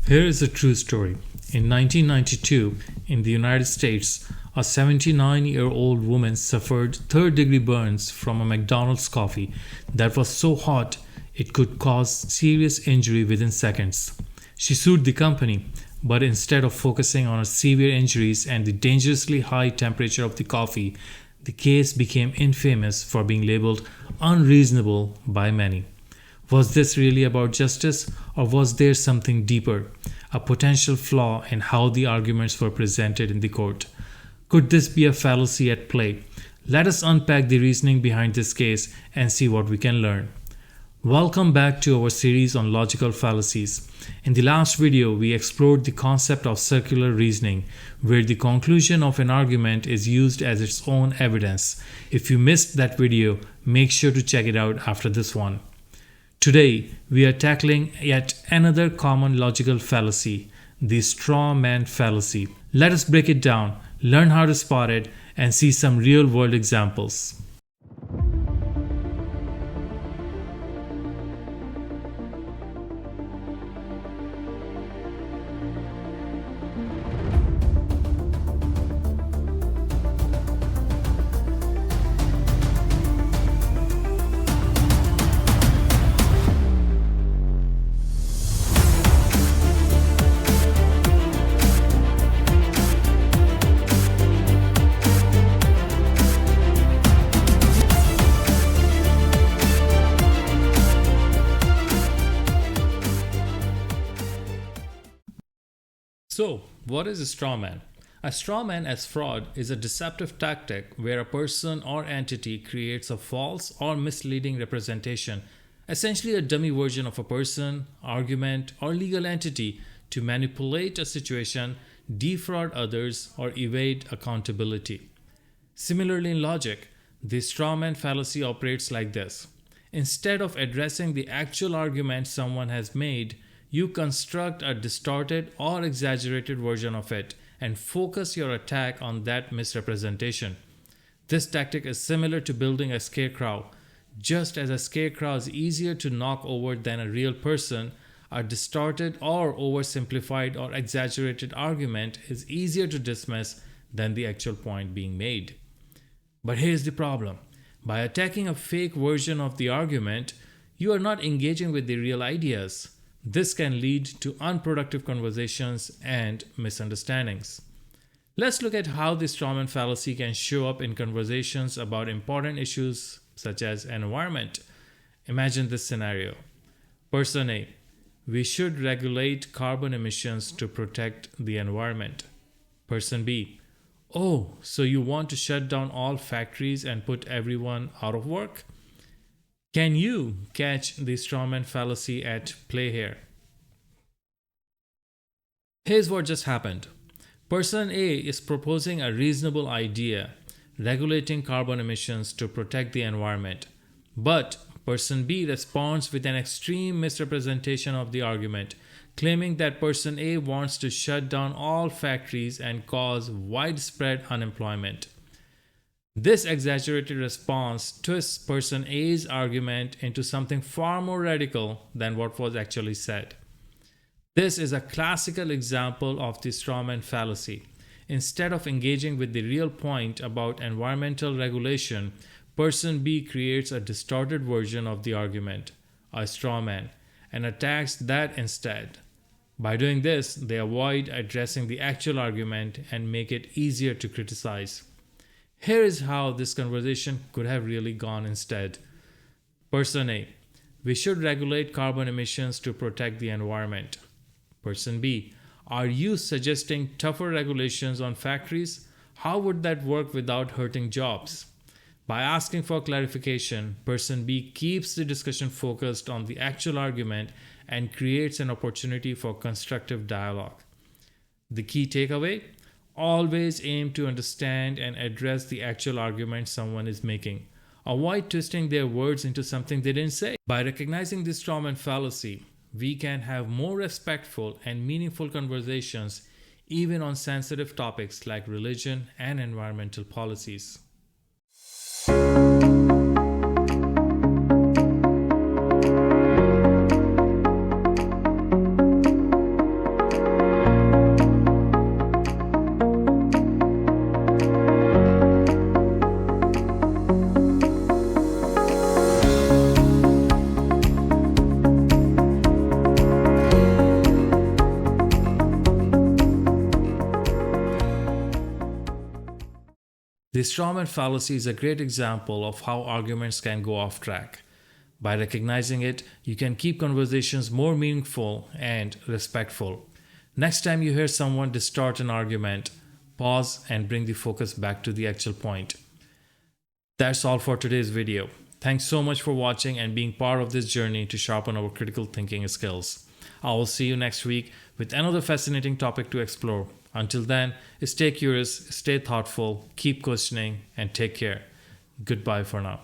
Here is a true story. In 1992, in the United States, a 79-year-old woman suffered third-degree burns from a McDonald's coffee that was so hot it could cause serious injury within seconds. She sued the company, but instead of focusing on her severe injuries and the dangerously high temperature of the coffee, the case became infamous for being labeled unreasonable by many. Was this really about justice, or was there something deeper, a potential flaw in how the arguments were presented in the court? Could this be a fallacy at play? Let us unpack the reasoning behind this case and see what we can learn. Welcome back to our series on logical fallacies. In the last video, we explored the concept of circular reasoning, where the conclusion of an argument is used as its own evidence. If you missed that video, make sure to check it out after this one. Today, we are tackling yet another common logical fallacy, the Strawman fallacy. Let us break it down, learn how to spot it, and see some real-world examples. So, what is a strawman? A strawman as fraud is a deceptive tactic where a person or entity creates a false or misleading representation, essentially a dummy version of a person, argument, or legal entity to manipulate a situation, defraud others, or evade accountability. Similarly, in logic, the strawman fallacy operates like this. Instead of addressing the actual argument someone has made, you construct a distorted or exaggerated version of it and focus your attack on that misrepresentation. This tactic is similar to building a scarecrow. Just as a scarecrow is easier to knock over than a real person, a distorted or oversimplified or exaggerated argument is easier to dismiss than the actual point being made. But here's the problem. By attacking a fake version of the argument, you are not engaging with the real ideas. This can lead to unproductive conversations and misunderstandings. Let's look at how the strawman fallacy can show up in conversations about important issues such as environment. Imagine this scenario. Person A: we should regulate carbon emissions to protect the environment. Person B: oh, so you want to shut down all factories and put everyone out of work? Can you catch the strawman fallacy at play here? Here's what just happened. Person A is proposing a reasonable idea, regulating carbon emissions to protect the environment. But Person B responds with an extreme misrepresentation of the argument, claiming that Person A wants to shut down all factories and cause widespread unemployment. This exaggerated response twists Person A's argument into something far more radical than what was actually said. This is a classical example of the strawman fallacy. Instead of engaging with the real point about environmental regulation, Person B creates a distorted version of the argument, a strawman, and attacks that instead. By doing this, they avoid addressing the actual argument and make it easier to criticize. Here is how this conversation could have really gone instead. Person A: we should regulate carbon emissions to protect the environment. Person B: are you suggesting tougher regulations on factories? How would that work without hurting jobs? By asking for clarification, Person B keeps the discussion focused on the actual argument and creates an opportunity for constructive dialogue. The key takeaway: always aim to understand and address the actual argument someone is making. Avoid twisting their words into something they didn't say. By recognizing this strawman fallacy, we can have more respectful and meaningful conversations even on sensitive topics like religion and environmental policies. The Strawman fallacy is a great example of how arguments can go off track. By recognizing it, you can keep conversations more meaningful and respectful. Next time you hear someone distort an argument, pause and bring the focus back to the actual point. That's all for today's video. Thanks so much for watching and being part of this journey to sharpen our critical thinking skills. I will see you next week with another fascinating topic to explore. Until then, stay curious, stay thoughtful, keep questioning, and take care. Goodbye for now.